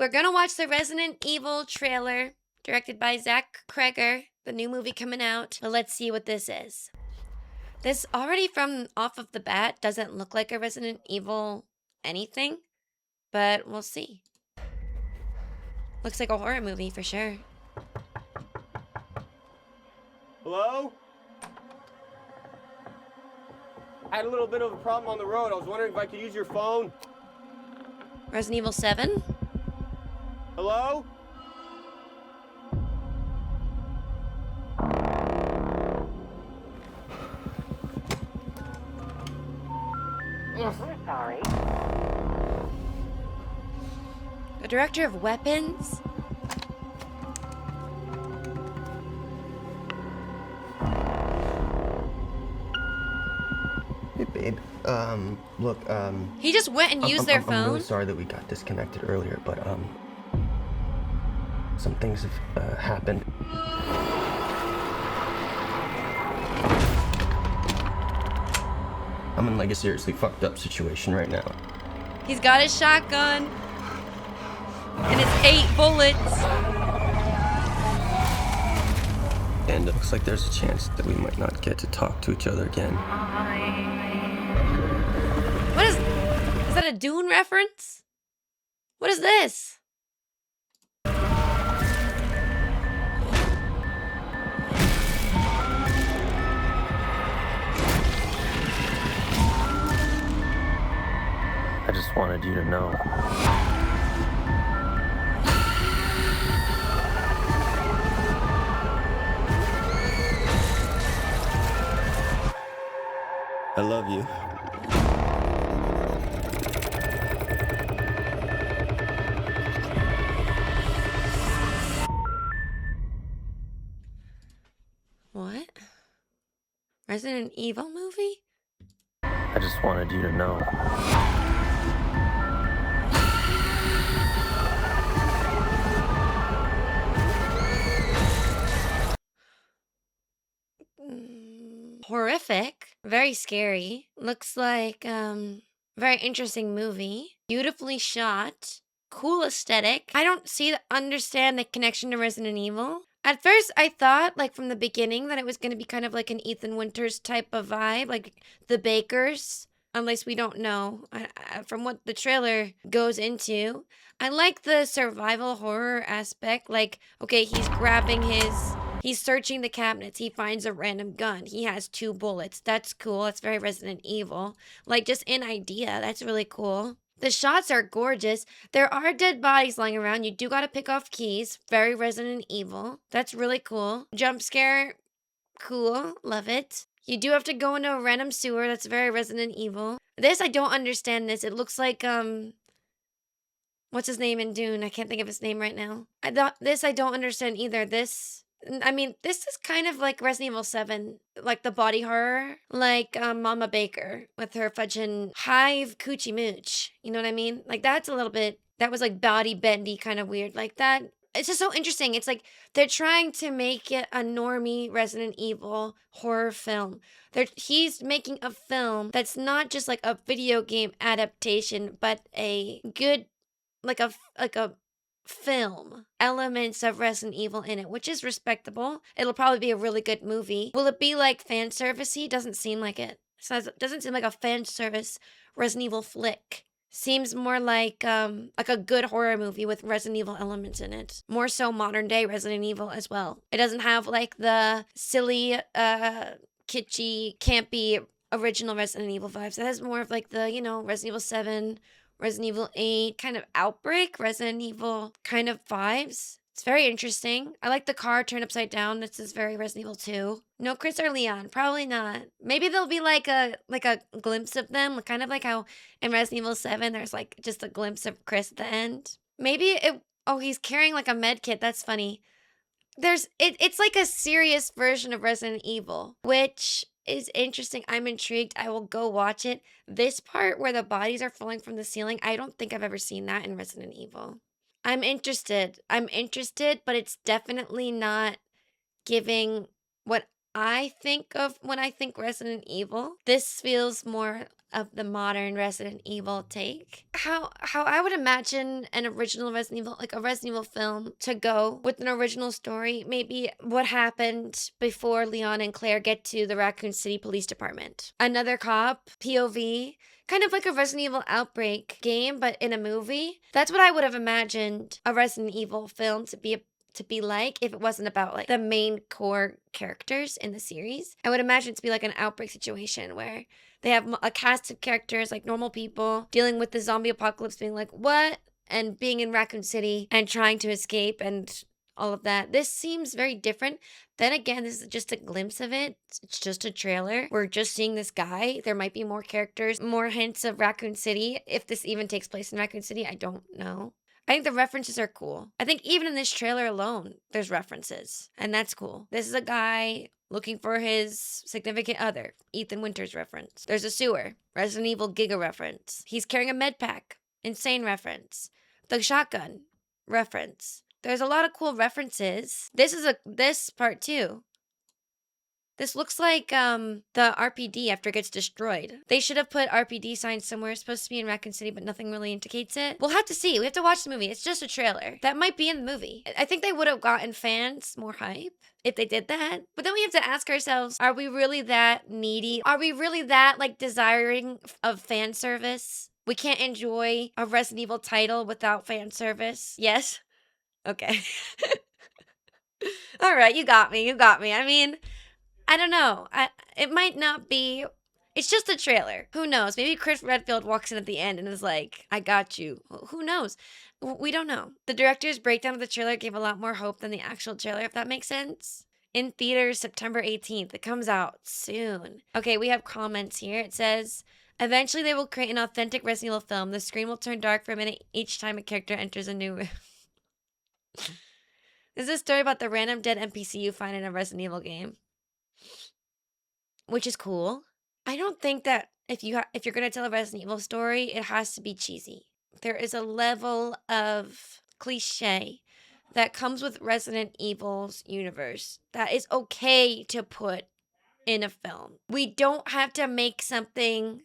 We're gonna watch the Resident Evil trailer, directed by Zach Kreger, the new movie coming out. But let's see what this is. This already from off of the bat doesn't look like a Resident Evil anything, but we'll see. Looks like a horror movie for sure. Hello? I had a little bit of a problem on the road. I was wondering if I could use your phone. Resident Evil 7? Hello? We're sorry. The director of Weapons? Hey, babe. Look, He just went and used their I'm phone? really sorry that we got disconnected earlier, but, some things have, happened. I'm in, like, a seriously fucked up situation right now. He's got his shotgun. And it's 8 bullets. And it looks like there's a chance that we might not get to talk to each other again. What is that a Dune reference? What is this? I just wanted you to know. I love you. What? Resident Evil movie? I just wanted you to know. Horrific. Very scary. Looks like, very interesting movie. Beautifully shot. Cool aesthetic. I don't understand the connection to Resident Evil. At first, I thought, like, from the beginning that it was going to be kind of like an Ethan Winters type of vibe, like The Bakers. Unless we don't know. From what the trailer goes into, I like the survival horror aspect. Like, okay, he's searching the cabinets. He finds a random gun. He has 2 bullets. That's cool. That's very Resident Evil. Like, just an idea. That's really cool. The shots are gorgeous. There are dead bodies lying around. You do gotta pick off keys. Very Resident Evil. That's really cool. Jump scare. Cool. Love it. You do have to go into a random sewer. That's very Resident Evil. This, I don't understand this. It looks like, what's his name in Dune? I can't think of his name right now. I don't understand either. This is kind of like Resident Evil 7. Like the body horror. Like, Mama Baker with her fudging hive coochie mooch. You know what I mean? Like, that was like body bendy kind of weird. Like that. It's just so interesting. It's like they're trying to make it a normie Resident Evil horror film. He's making a film that's not just like a video game adaptation, but a good, like a film. Elements of Resident Evil in it, which is respectable. It'll probably be a really good movie. Will it be like fan servicey? Doesn't seem like it. It doesn't seem like a fan service Resident Evil flick. Seems more like a good horror movie with Resident Evil elements in it. More so modern day Resident Evil as well. It doesn't have like the silly, kitschy, campy original Resident Evil vibes. It has more of like the, Resident Evil 7, Resident Evil 8, kind of Outbreak, Resident Evil kind of vibes. It's very interesting. I like the car turned upside down. This is very Resident Evil 2. No Chris or Leon. Probably not. Maybe there'll be like a glimpse of them. Kind of like how in Resident Evil 7, there's like just a glimpse of Chris at the end. Maybe he's carrying like a med kit. That's funny. It's like a serious version of Resident Evil, which is interesting. I'm intrigued. I will go watch it. This part where the bodies are falling from the ceiling, I don't think I've ever seen that in Resident Evil. I'm interested, but it's definitely not giving what I think of when I think Resident Evil. This feels more of the modern Resident Evil take. How I would imagine an original Resident Evil, like a Resident Evil film, to go with an original story. Maybe what happened before Leon and Claire get to the Raccoon City Police Department. Another cop, POV, kind of like a Resident Evil Outbreak game, but in a movie. That's what I would have imagined a Resident Evil film to be like if it wasn't about like the main core characters in the series. I would imagine it to be like an Outbreak situation where they have a cast of characters like normal people dealing with the zombie apocalypse, being like, what? And being in Raccoon City and trying to escape and all of that. This seems very different. Then again, this is just a glimpse of it. It's just a trailer. We're just seeing this guy. There might be more characters, more hints of Raccoon City. If this even takes place in Raccoon City, I don't know. I think the references are cool. I think even in this trailer alone, there's references. And that's cool. This is a guy looking for his significant other. Ethan Winters reference. There's a sewer. Resident Evil Giga reference. He's carrying a med pack. Insane reference. The shotgun reference. There's a lot of cool references. This part too. This looks like the RPD after it gets destroyed. They should have put RPD signs somewhere. It's supposed to be in Raccoon City, but nothing really indicates it. We'll have to see. We have to watch the movie. It's just a trailer. That might be in the movie. I think they would have gotten fans more hype if they did that. But then we have to ask ourselves, are we really that needy? Are we really that like desiring of fan service? We can't enjoy a Resident Evil title without fan service. Yes? Okay. All right, you got me. You got me. I mean, I don't know. It might not be. It's just a trailer. Who knows? Maybe Chris Redfield walks in at the end and is like, "I got you." Who knows? We don't know. The director's breakdown of the trailer gave a lot more hope than the actual trailer, if that makes sense. In theaters, September 18th. It comes out soon. Okay, we have comments here. It says, eventually they will create an authentic Resident Evil film. The screen will turn dark for a minute each time a character enters a new room. This is a story about the random dead NPC you find in a Resident Evil game, which is cool. I don't think that if you're gonna tell a Resident Evil story, it has to be cheesy. There is a level of cliche that comes with Resident Evil's universe that is okay to put in a film. We don't have to make something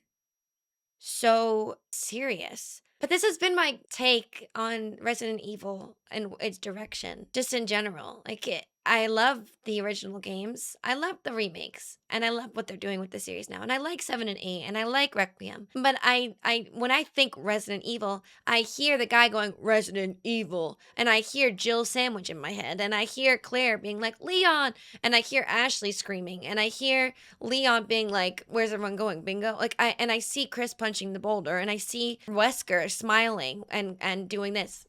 so serious. But this has been my take on Resident Evil and its direction, just in general. I love the original games. I love the remakes, and I love what they're doing with the series now. And I like 7 and 8, and I like Requiem. But when I think Resident Evil, I hear the guy going Resident Evil, and I hear Jill Sandwich in my head, and I hear Claire being like Leon, and I hear Ashley screaming, and I hear Leon being like, "Where's everyone going? Bingo!" I see Chris punching the boulder, and I see Wesker smiling and doing this.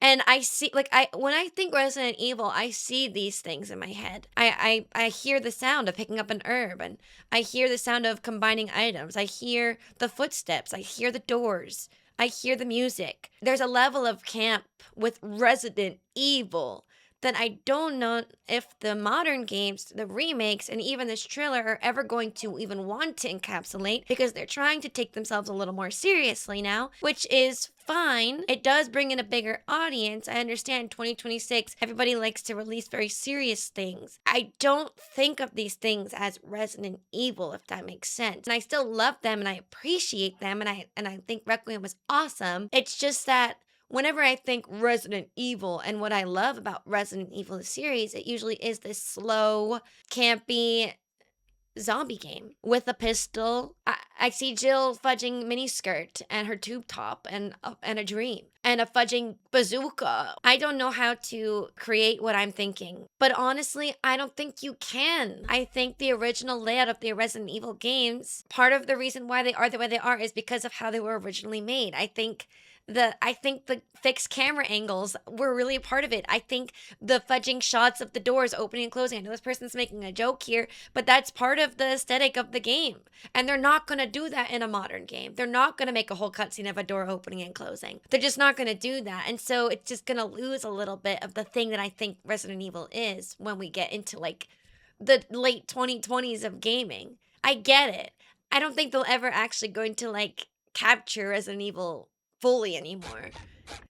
And I see, when I think Resident Evil, I see these things in my head. I hear the sound of picking up an herb, and I hear the sound of combining items. I hear the footsteps. I hear the doors. I hear the music. There's a level of camp with Resident Evil that I don't know if the modern games, the remakes, and even this trailer are ever going to even want to encapsulate, because they're trying to take themselves a little more seriously now, which is fine. It does bring in a bigger audience. I understand 2026, everybody likes to release very serious things. I don't think of these things as Resident Evil, if that makes sense. And I still love them and I appreciate them, and I think Requiem was awesome. It's just that whenever I think Resident Evil and what I love about Resident Evil the series, it usually is this slow, campy zombie game with a pistol. I see Jill fudging miniskirt and her tube top and a dream and a fudging bazooka. I don't know how to create what I'm thinking, but honestly, I don't think you can. I think the original layout of the Resident Evil games, part of the reason why they are the way they are is because of how they were originally made. I think the fixed camera angles were really a part of it. I think the fudging shots of the doors opening and closing. I know this person's making a joke here, but that's part of the aesthetic of the game. And they're not going to do that in a modern game. They're not going to make a whole cutscene of a door opening and closing. They're just not going to do that. And so it's just going to lose a little bit of the thing that I think Resident Evil is when we get into like the late 2020s of gaming. I get it. I don't think they'll ever actually going to like capture Resident Evil fully anymore.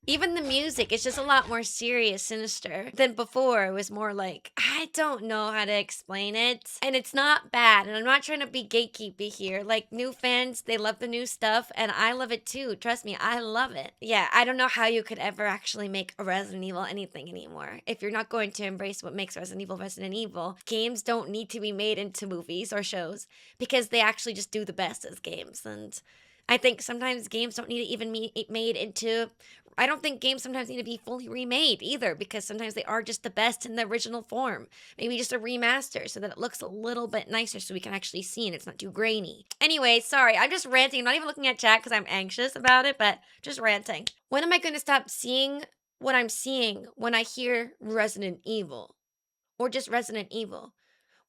Even the music is just a lot more serious, sinister than before. It was more like, I don't know how to explain it. And it's not bad. And I'm not trying to be gatekeepy here. Like, new fans, they love the new stuff. And I love it too. Trust me, I love it. Yeah, I don't know how you could ever actually make a Resident Evil anything anymore. If you're not going to embrace what makes Resident Evil, games don't need to be made into movies or shows because they actually just do the best as games. And I think sometimes games don't need to even be made into. I don't think games sometimes need to be fully remade either because sometimes they are just the best in the original form. Maybe just a remaster so that it looks a little bit nicer so we can actually see and it's not too grainy. Anyway, sorry, I'm just ranting. I'm not even looking at chat because I'm anxious about it, but just ranting. When am I going to stop seeing what I'm seeing when I hear Resident Evil or just Resident Evil?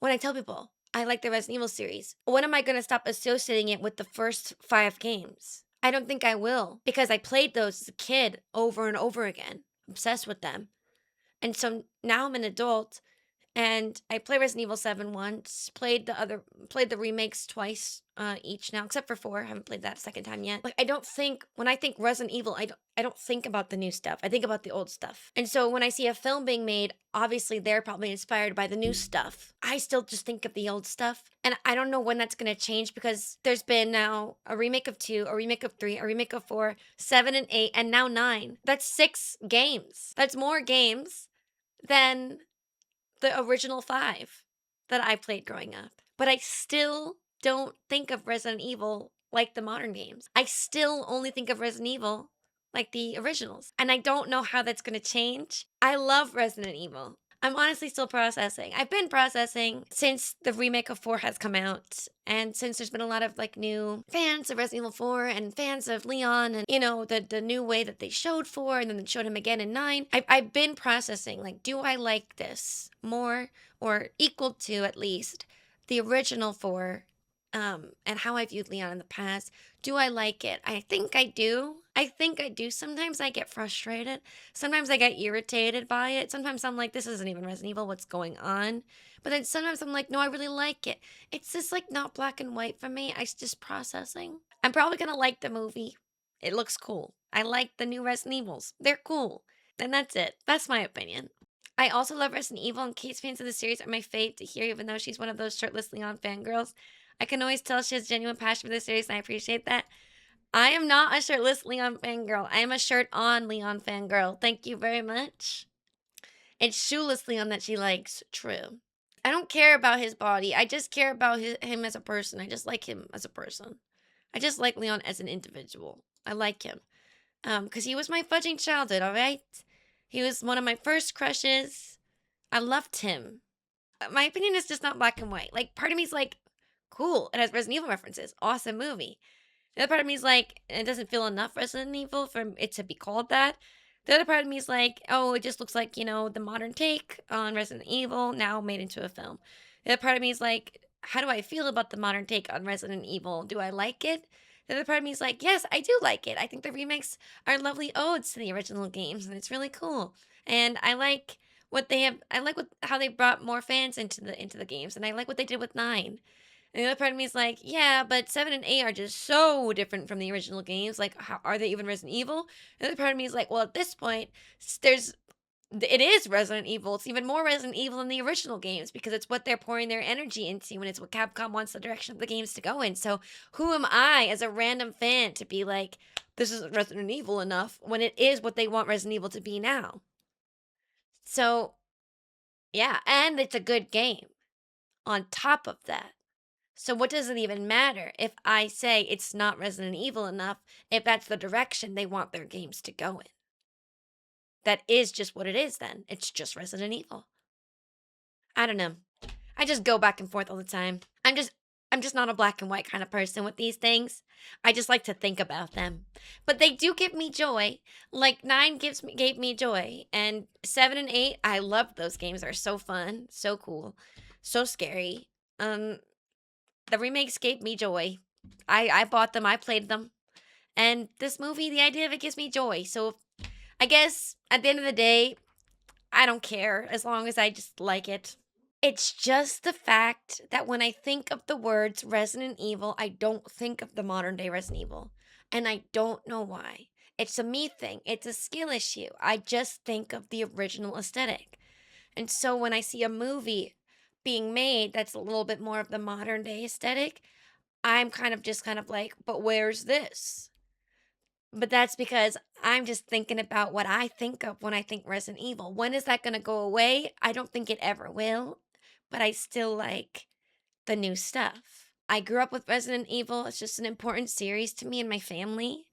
When I tell people I like the Resident Evil series, when am I going to stop associating it with the first 5 games? I don't think I will because I played those as a kid over and over again, obsessed with them. And so now I'm an adult and I play Resident Evil 7 once, played the remakes twice each now, except for 4. I haven't played that second time yet. Like I don't think when I think Resident Evil, I don't think about the new stuff. I think about the old stuff. And so when I see a film being made, obviously they're probably inspired by the new stuff. I still just think of the old stuff. And I don't know when that's going to change because there's been now a remake of 2, a remake of 3, a remake of 4, 7 and 8, and now 9. That's 6 games. That's more games than the original 5 that I played growing up. But I still don't think of Resident Evil like the modern games. I still only think of Resident Evil like the originals. And I don't know how that's going to change. I love Resident Evil. I'm honestly still processing. I've been processing since the remake of 4 has come out. And since there's been a lot of like new fans of Resident Evil 4 and fans of Leon and, the new way that they showed 4 and then they showed him again in 9. I've been processing like, do I like this more or equal to at least the original 4 and how I viewed Leon in the past? Do I like it? I think I do. Sometimes I get frustrated. Sometimes I get irritated by it. Sometimes I'm like, this isn't even Resident Evil. What's going on? But then sometimes I'm like, no, I really like it. It's just like not black and white for me. I'm just processing. I'm probably going to like the movie. It looks cool. I like the new Resident Evils. They're cool. And that's it. That's my opinion. I also love Resident Evil, and Kate's fans of the series are my fave to hear, even though she's one of those shirtless Leon fangirls. I can always tell she has genuine passion for the series, and I appreciate that. I am not a shirtless Leon fangirl. I am a shirt on Leon fangirl. Thank you very much. It's shoeless Leon that she likes. True. I don't care about his body. I just care about him as a person. I just like him as a person. I just like Leon as an individual. I like him. Because he was my fudging childhood, all right? He was one of my first crushes. I loved him. My opinion is just not black and white. Like, part of me is like, cool. It has Resident Evil references. Awesome movie. The other part of me is like, it doesn't feel enough Resident Evil for it to be called that. The other part of me is like, oh, it just looks like, the modern take on Resident Evil now made into a film. The other part of me is like, how do I feel about the modern take on Resident Evil? Do I like it? The other part of me is like, yes, I do like it. I think the remakes are lovely odes to the original games, and it's really cool. And I like how they brought more fans into the games, and I like what they did with 9. And the other part of me is like, yeah, but 7 and 8 are just so different from the original games. Like, how, are they even Resident Evil? And the other part of me is like, well, at this point, it is Resident Evil. It's even more Resident Evil than the original games because it's what they're pouring their energy into and it's what Capcom wants the direction of the games to go in. So who am I as a random fan to be like, this isn't Resident Evil enough when it is what they want Resident Evil to be now? So, yeah, and it's a good game on top of that. So what does it even matter if I say it's not Resident Evil enough if that's the direction they want their games to go in? That is just what it is then. It's just Resident Evil. I don't know. I just go back and forth all the time. I'm just not a black and white kind of person with these things. I just like to think about them. But they do give me joy. Like 9 gave me joy and 7 and 8, I love those games. They're so fun, so cool, so scary. The remakes gave me joy. I bought them, I played them. And this movie, the idea of it gives me joy. So I guess at the end of the day, I don't care as long as I just like it. It's just the fact that when I think of the words Resident Evil, I don't think of the modern day Resident Evil. And I don't know why. It's a me thing. It's a skill issue. I just think of the original aesthetic. And so when I see a movie being made that's a little bit more of the modern day aesthetic, I'm kind of like, but where's this? But that's because I'm just thinking about what I think of when I think Resident Evil. When is that going to go away? I don't think it ever will, but I still like the new stuff. I grew up with Resident Evil. It's just an important series to me and my family.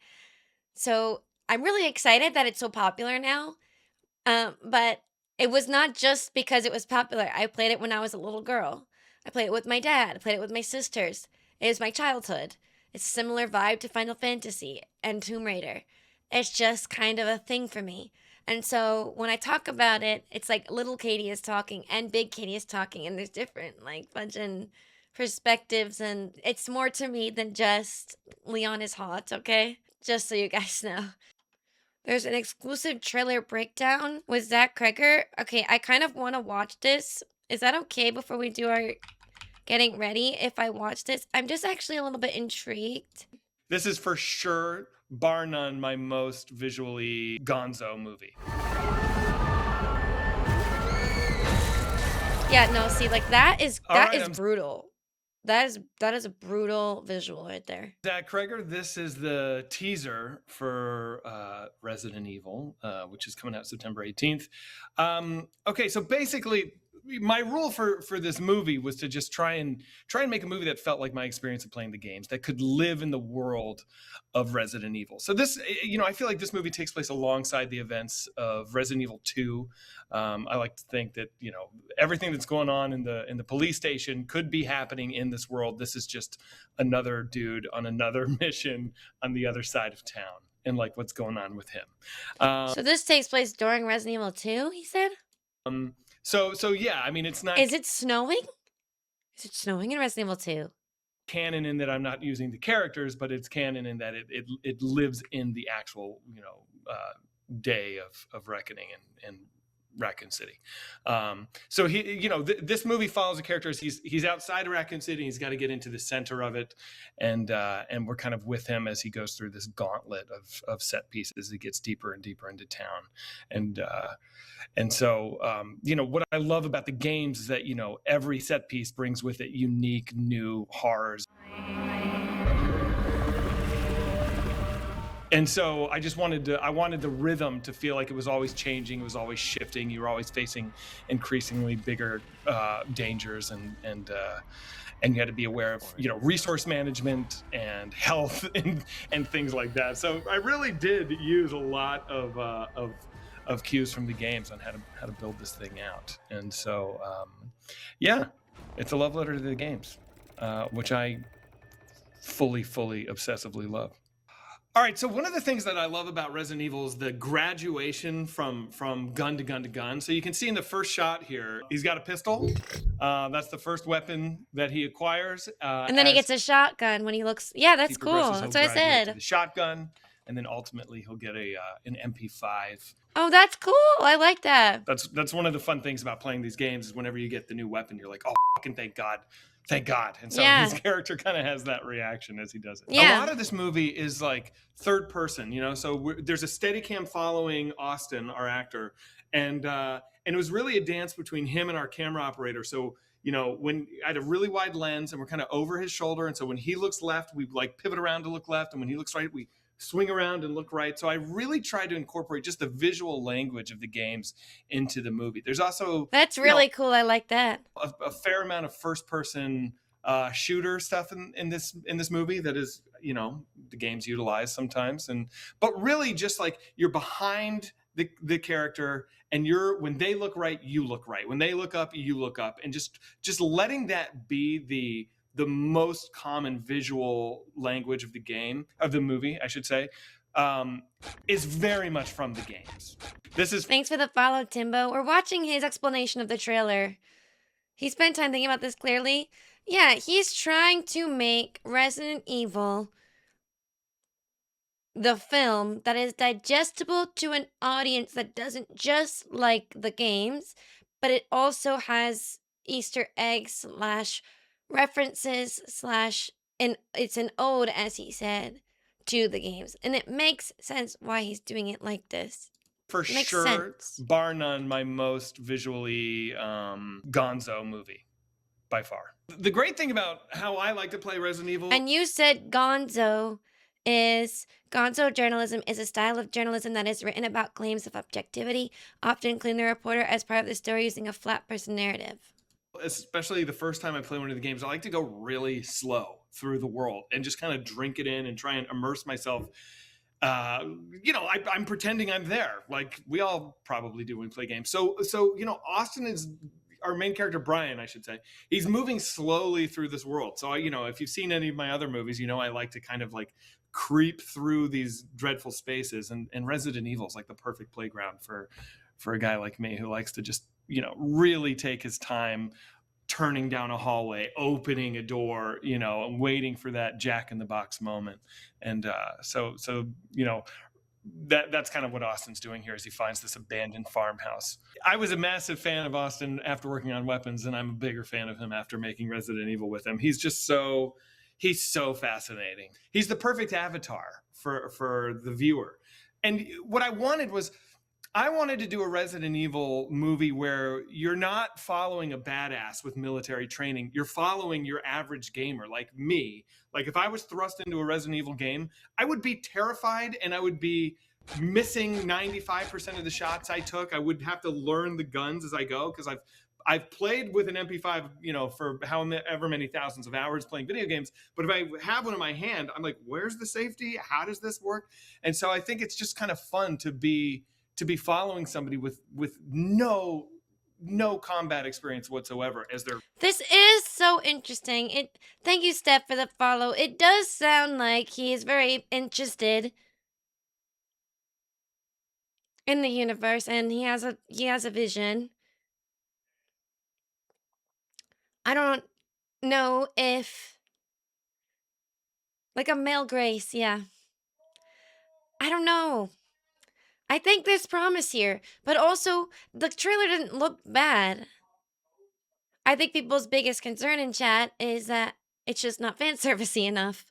So I'm really excited that it's so popular now. But it was not just because it was popular. I played it when I was a little girl. I played it with my dad. I played it with my sisters. It was my childhood. It's a similar vibe to Final Fantasy and Tomb Raider. It's just kind of a thing for me. And so when I talk about it, it's like little Katie is talking and big Katie is talking, and there's different like bunching perspectives, and it's more to me than just Leon is hot, okay? Just so you guys know. There's an exclusive trailer breakdown with Zach Kreger. Okay, I kind of want to watch this. Is that okay before we do our getting ready if I watch this? I'm just actually a little bit intrigued. This is for sure, bar none, my most visually gonzo movie. Yeah, no, see, like that is right, brutal. That is a brutal visual right there. Zach Kreger, this is the teaser for Resident Evil, which is coming out September 18th. Okay, so basically, my rule for this movie was to just try and make a movie that felt like my experience of playing the games, that could live in the world of Resident Evil. So this, I feel like this movie takes place alongside the events of Resident Evil 2. I like to think that everything that's going on in the police station could be happening in this world. This is just another dude on another mission on the other side of town, and like what's going on with him. So this takes place during Resident Evil 2, he said? So yeah, I mean, it's not. Is it snowing? Is it snowing in Resident Evil 2? Canon in that I'm not using the characters, but it's canon in that it lives in the actual day of reckoning and Raccoon City. So he, this movie follows the characters. He's outside of Raccoon City. He's got to get into the center of it, and we're kind of with him as he goes through this gauntlet of set pieces as he gets deeper and deeper into town. And so what I love about the games is that every set piece brings with it unique new horrors. And so I wanted the rhythm to feel like it was always changing, it was always shifting. You were always facing increasingly bigger dangers, and you had to be aware of resource management and health and things like that. So I really did use a lot of cues from the games on how to build this thing out. And so yeah, it's a love letter to the games, which I fully obsessively love. All right, so one of the things that I love about Resident Evil is the graduation from gun to gun to gun. So you can see in the first shot here, he's got a pistol. That's the first weapon that he acquires. And then he gets a shotgun when he looks. Yeah, that's cool. That's what I said. The shotgun, and then ultimately he'll get an MP5. Oh, that's cool. I like that. That's one of the fun things about playing these games is whenever you get the new weapon, you're like, oh, fucking thank God. Thank God. And so his character kind of has that reaction as he does it. Yeah. A lot of this movie is like third person, so there's a steady cam following Austin, our actor. And it was really a dance between him and our camera operator. So, when I had a really wide lens and we're kind of over his shoulder. And so when he looks left, we like pivot around to look left. And when he looks right, we swing around and look right. So I really tried to incorporate just the visual language of the games into the movie. There's also that's really cool. I like that. A fair amount of first person shooter stuff in this movie that is the games utilize sometimes, but really just like you're behind the character, and when they look right, you look right. When they look up, you look up, and just letting that be the most common visual language of the movie, I should say, is very much from the games. Thanks for the follow, Timbo. We're watching his explanation of the trailer. He spent time thinking about this clearly. Yeah, he's trying to make Resident Evil the film that is digestible to an audience that doesn't just like the games, but it also has Easter eggs / references / and it's an ode, as he said, to the games. And it makes sense why he's doing it like this. For Makes sure, sense. bar none, my most visually gonzo movie by far. The great thing about how I like to play Resident Evil. And you said gonzo journalism is a style of journalism that is written about claims of objectivity, often including the reporter as part of the story using a flat person narrative. Especially the first time I play one of the games, I like to go really slow through the world and just kind of drink it in and try and immerse myself. I'm pretending I'm there, like we all probably do when we play games. So Austin is our main character, Brian, I should say. He's moving slowly through this world. So if you've seen any of my other movies, I like to kind of like creep through these dreadful spaces, and Resident Evil is like the perfect playground for a guy like me who likes to just really take his time turning down a hallway, opening a door, and waiting for that Jack in the Box moment. And that's kind of what Austin's doing here, as he finds this abandoned farmhouse. I was a massive fan of Austin after working on Weapons, and I'm a bigger fan of him after making Resident Evil with him. He's so fascinating. He's the perfect avatar for the viewer. And what I wanted to do a Resident Evil movie where you're not following a badass with military training. You're following your average gamer like me. Like if I was thrust into a Resident Evil game, I would be terrified and I would be missing 95% of the shots I took. I would have to learn the guns as I go because I've played with an MP5, for however many thousands of hours playing video games. But if I have one in my hand, I'm like, where's the safety? How does this work? And so I think it's just kind of fun to be following somebody with no combat experience whatsoever as they're. This is so interesting. Thank you, Steph, for the follow. It does sound like he is very interested in the universe, and he has a vision. I don't know if like a male Grace, yeah. I don't know. I think there's promise here, but also the trailer didn't look bad. I think people's biggest concern in chat is that it's just not fan servicey enough,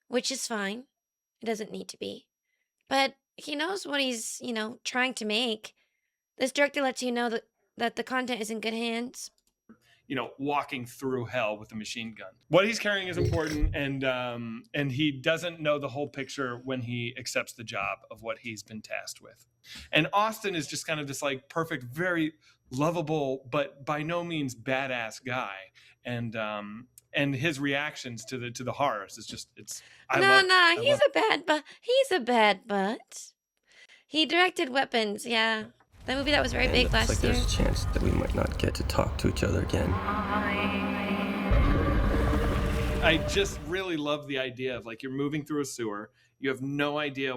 which is fine. It doesn't need to be. But he knows what he's, trying to make. This director lets you know that the content is in good hands. Walking through hell with a machine gun. What he's carrying is important, and he doesn't know the whole picture when he accepts the job of what he's been tasked with. And Austin is just kind of this like perfect, very lovable, but by no means badass guy. And his reactions to the horrors is just he's a bad butt. He directed Weapons, yeah. That movie that was very big last year. There's a chance that we might not get to talk to each other again. I just really love the idea of like you're moving through a sewer, you have no idea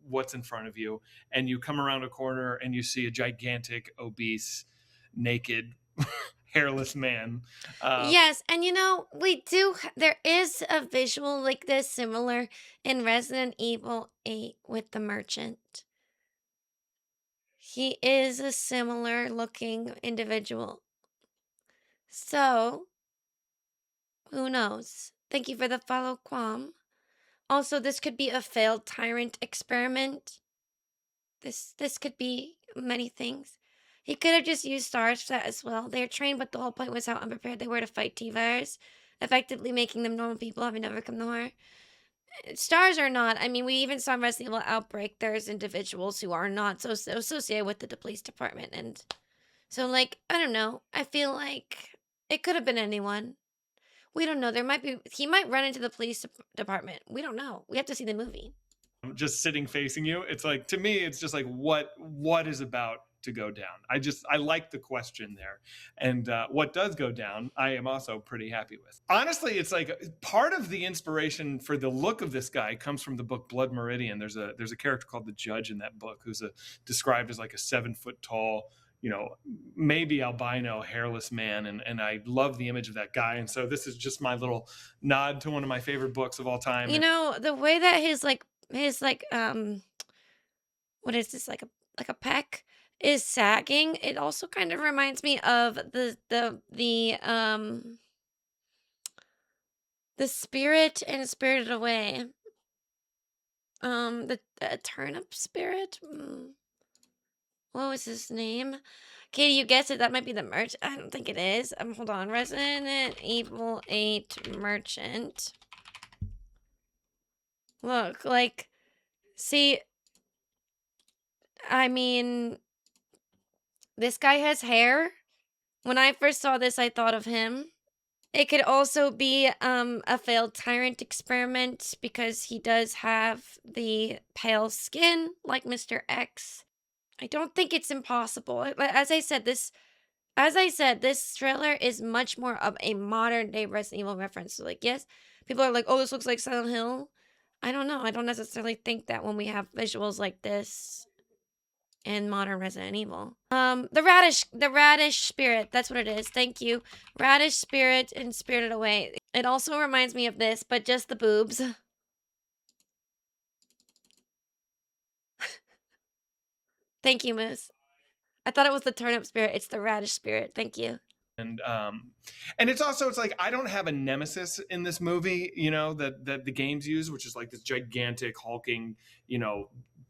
what's in front of you, and you come around a corner and you see a gigantic, obese, naked, hairless man. Yes, and there is a visual like this similar in Resident Evil 8 with the merchant. He is a similar looking individual. So, who knows? Thank you for the follow, Quam. Also, this could be a failed tyrant experiment. This could be many things. He could have just used stars for that as well. They are trained, but the whole point was how unprepared they were to fight T-virus, effectively making them normal people having overcome the horror. Stars or not, I mean, we even saw in Resident Evil Outbreak, there's individuals who are not so associated with the police department. And so, I don't know. I feel like it could have been anyone. We don't know. He might run into the police department. We don't know. We have to see the movie. Just sitting facing you. It's like, to me, it's just like, what is about to go down? I like the question there. And what does go down, I am also pretty happy with. Honestly, it's like part of the inspiration for the look of this guy comes from the book Blood Meridian. There's a character called the Judge in that book who's described as like a 7 foot tall, maybe albino hairless man. And I love the image of that guy. And so this is just my little nod to one of my favorite books of all time. The way that his what is this, like a peck is sagging, it also kind of reminds me of the Spirit and Spirited Away. The turnip spirit? What was his name? Katie, you guessed it. That might be the merchant. I don't think it is. Hold on. Resident Evil 8 merchant. Look, like, see, I mean, this guy has hair. When I first saw this, I thought of him. It could also be a failed tyrant experiment because he does have the pale skin like Mr. X. I don't think it's impossible. This trailer is much more of a modern day Resident Evil reference. So, like, yes, people are like, "Oh, this looks like Silent Hill." I don't know. I don't necessarily think that when we have visuals like this in modern Resident Evil. The radish spirit. That's what it is. Thank you. Radish spirit and Spirited Away. It also reminds me of this, but just the boobs. Thank you, Moose. I thought it was the turnip spirit. It's the radish spirit. Thank you. And it's like I don't have a nemesis in this movie, that the games use, which is like this gigantic hulking,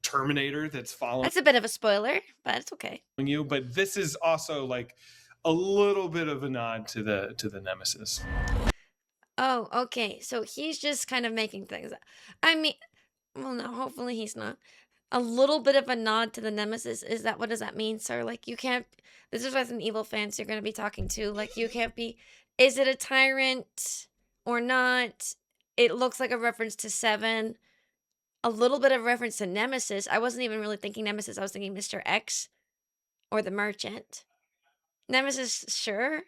Terminator that's following That's a bit of a spoiler, but it's okay. you. But this is also like a little bit of a nod to the nemesis. Oh, okay. So he's just kind of making things up. I mean, well, no, hopefully he's not. A little bit of a nod to the nemesis. Is that what does that mean, sir? Like, you can't. This is Resident Evil fans you're going to be talking to. Like, you can't be. Is it a tyrant or not? It looks like a reference to Seven. A little bit of reference to Nemesis. I wasn't even really thinking Nemesis. I was thinking Mr. X or the Merchant. Nemesis, sure.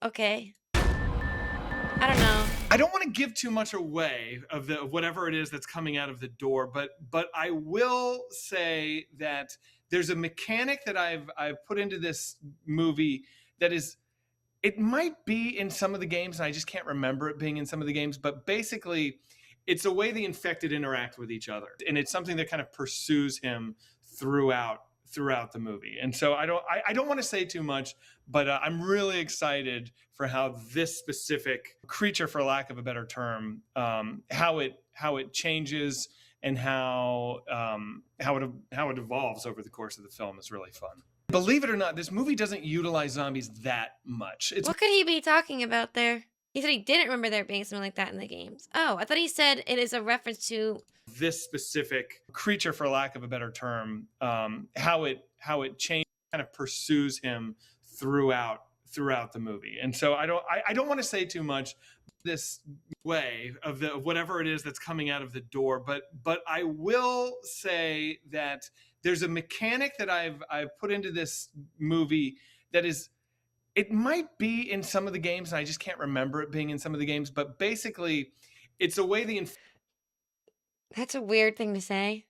Okay. I don't know. I don't want to give too much away of whatever it is that's coming out of the door, but I will say that there's a mechanic that I've put into this movie that is, it might be in some of the games and I just can't remember it being in some of the games, but basically it's a way the infected interact with each other, and it's something that kind of pursues him throughout the movie. And so I don't want to say too much, but I'm really excited for how this specific creature, for lack of a better term, how it changes and how it evolves over the course of the film is really fun. Believe it or not, this movie doesn't utilize zombies that much. What could he be talking about there? He said he didn't remember there being something like that in the games. Oh, I thought he said it is a reference to this specific creature, for lack of a better term, how it changes, kind of pursues him throughout the movie. And so I don't want to say too much this way of whatever it is that's coming out of the door, but I will say that there's a mechanic that I've put into this movie that is, it might be in some of the games and I just can't remember it being in some of the games, but basically it's a way the That's a weird thing to say.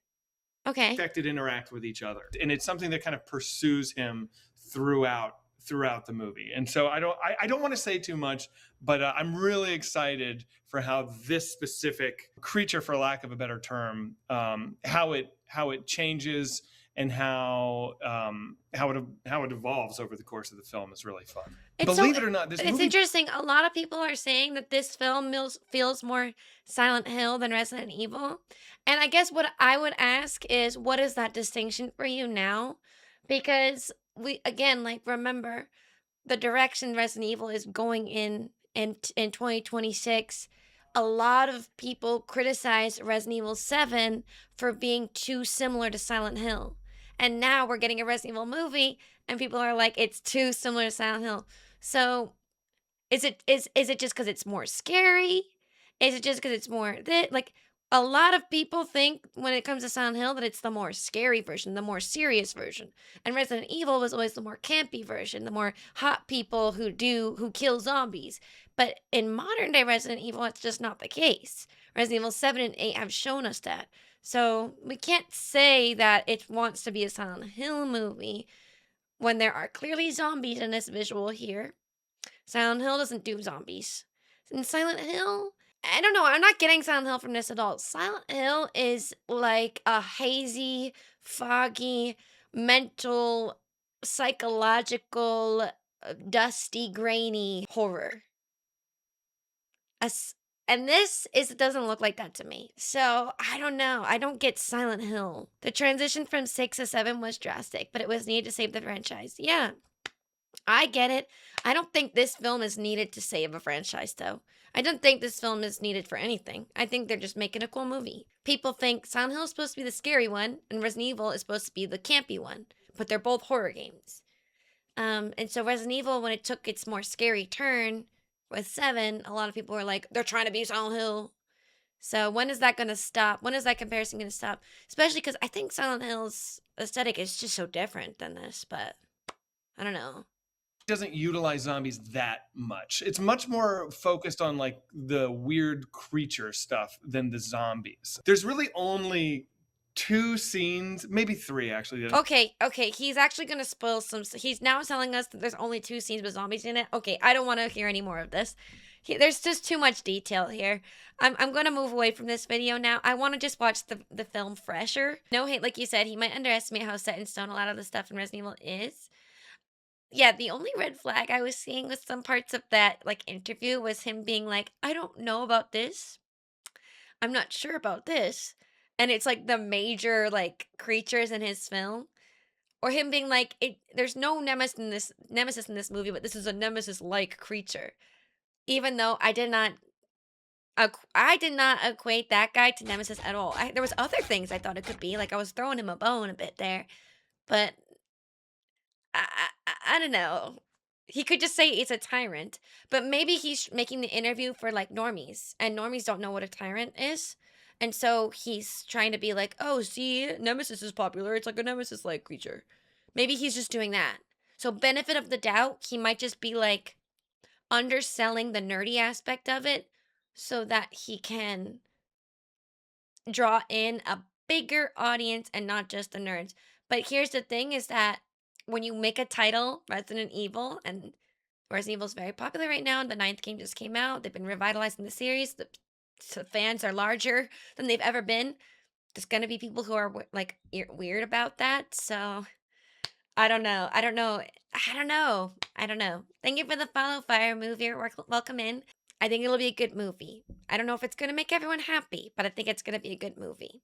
Okay. infected interact with each other, and it's something that kind of pursues him throughout the movie. And so I don't want to say too much, but I'm really excited for how this specific creature, for lack of a better term, how it changes and how it evolves over the course of the film is really fun. Believe it or not, this It's movie interesting. A lot of people are saying that this film feels more Silent Hill than Resident Evil. And I guess what I would ask is, what is that distinction for you now? Because again, like, remember the direction Resident Evil is going in 2026. A lot of people criticize Resident Evil 7 for being too similar to Silent Hill. And now we're getting a Resident Evil movie and people are like, it's too similar to Silent Hill. So is it just because it's more scary? Is it just because it's more like, a lot of people think when it comes to Silent Hill that it's the more scary version, the more serious version. And Resident Evil was always the more campy version, the more hot people who kill zombies. But in modern day Resident Evil, it's just not the case. Resident Evil 7 and 8 have shown us that. So we can't say that it wants to be a Silent Hill movie when there are clearly zombies in this visual here. Silent Hill doesn't do zombies. In Silent Hill, I don't know. I'm not getting Silent Hill from this at all. Silent Hill is like a hazy, foggy, mental, psychological, dusty, grainy horror. And it doesn't look like that to me. So I don't know. I don't get Silent Hill. The transition from 6 to 7 was drastic, but it was needed to save the franchise. Yeah, I get it. I don't think this film is needed to save a franchise, though. I don't think this film is needed for anything. I think they're just making a cool movie. People think Silent Hill is supposed to be the scary one, and Resident Evil is supposed to be the campy one, but they're both horror games. And so Resident Evil, when it took its more scary turn with 7, a lot of people were like, they're trying to be Silent Hill. So when is that going to stop? When is that comparison going to stop? Especially because I think Silent Hill's aesthetic is just so different than this, but I don't know. Doesn't utilize zombies that much. It's much more focused on like the weird creature stuff than the zombies. There's really only 2 scenes, maybe 3 actually. Okay, he's actually going to spoil he's now telling us that there's only 2 scenes with zombies in it. Okay, I don't want to hear any more of this. There's just too much detail here. I'm going to move away from this video now. I want to just watch the film fresher. No hate, like you said, he might underestimate how set in stone a lot of the stuff in Resident Evil is. Yeah, the only red flag I was seeing with some parts of that like interview was him being like, I don't know about this. I'm not sure about this. And it's like the major like creatures in his film. Or him being like, there's no nemesis in this movie, but this is a nemesis like creature. Even though I did not equate that guy to nemesis at all. There was other things I thought it could be. Like I was throwing him a bone a bit there. But I don't know. He could just say it's a tyrant, but maybe he's making the interview for like normies, and normies don't know what a tyrant is. And so he's trying to be like, oh, see, Nemesis is popular. It's like a Nemesis like creature. Maybe he's just doing that. So, benefit of the doubt, he might just be like underselling the nerdy aspect of it so that he can draw in a bigger audience and not just the nerds. But here's the thing is that when you make a title Resident Evil, and Resident Evil is very popular right now, the 9th game just came out, they've been revitalizing the series, the fans are larger than they've ever been. There's going to be people who are like weird about that. So I don't know. Thank you for the follow, Fire Movie. Welcome in. I think it'll be a good movie. I don't know if it's going to make everyone happy, but I think it's going to be a good movie.